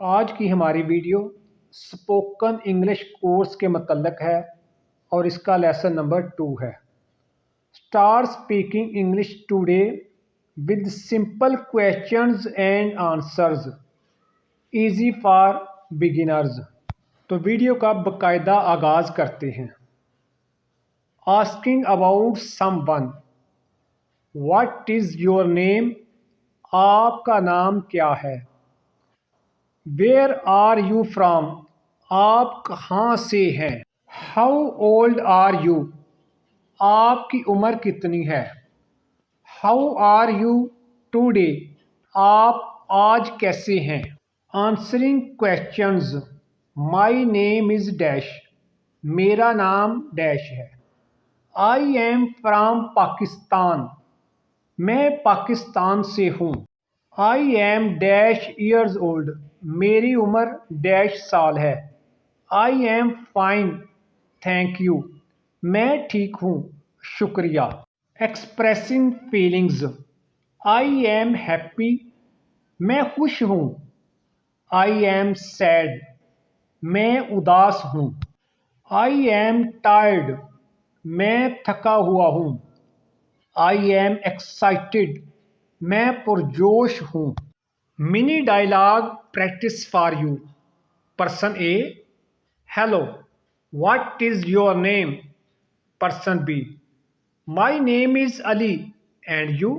آج کی ہماری ویڈیو اسپوکن انگلش کورس کے متعلق ہے اور اس کا لیسن نمبر 2 ہے۔ Start speaking English today with simple questions and answers easy for beginners. تو ویڈیو کا باقاعدہ آغاز کرتے ہیں۔ Asking about someone, what is your name? آپ کا نام کیا ہے؟ Where are you from? آپ کہاں سے ہیں؟ How old are you? آپ کی عمر کتنی ہے؟ How are you today? آپ آج کیسے ہیں؟ Answering questions, my name is dash, میرا نام ڈیش ہے۔ آئی ایم فرام پاکستان، میں پاکستان سے ہوں۔ I am dash years old, میری عمر ڈیش سال ہے۔ I am fine thank you, میں ٹھیک ہوں شکریہ۔ Expressing feelings, I am happy, میں خوش ہوں۔ آئی ایم سیڈ، میں اداس ہوں۔ آئی ایم ٹائرڈ، میں تھکا ہوا ہوں۔ آئی ایم ایکسائٹیڈ، میں پرجوش ہوں۔ Mini dialogue practice for you. Person A, hello, what is your name? Person B, my name is Ali, and you?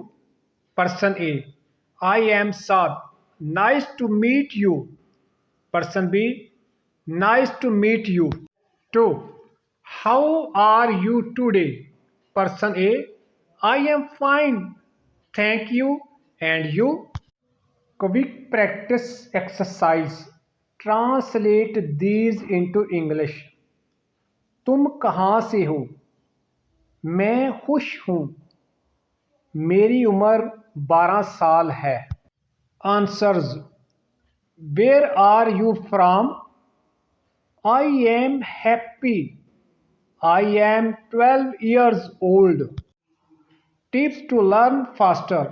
Person A, I am Saad, nice to meet you. Person B, nice to meet you too. How are you today? Person A, I am fine thank you, and you? Quick practice exercise, translate these into English. تم کہاں سے ہو؟ میں خوش ہوں، میری عمر 12 سال ہے۔ Answers, where are you from? I am happy, I am 12 years old. Tips to learn faster,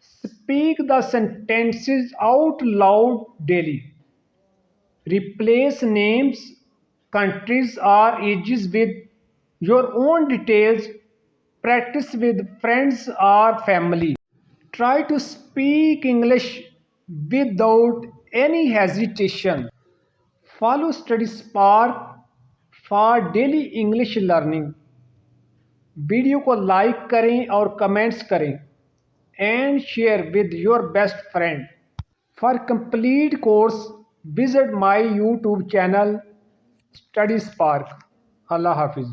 speak the sentences out loud daily. Replace names, countries or ages with your own details. Practice with friends or family. Try to speak English without any hesitation. Follow Study Spark for daily English learning. Video کو like کریں اور comments کریں and share with your best friend. For complete course, visit my YouTube channel Study Spark. اللہ حافظ.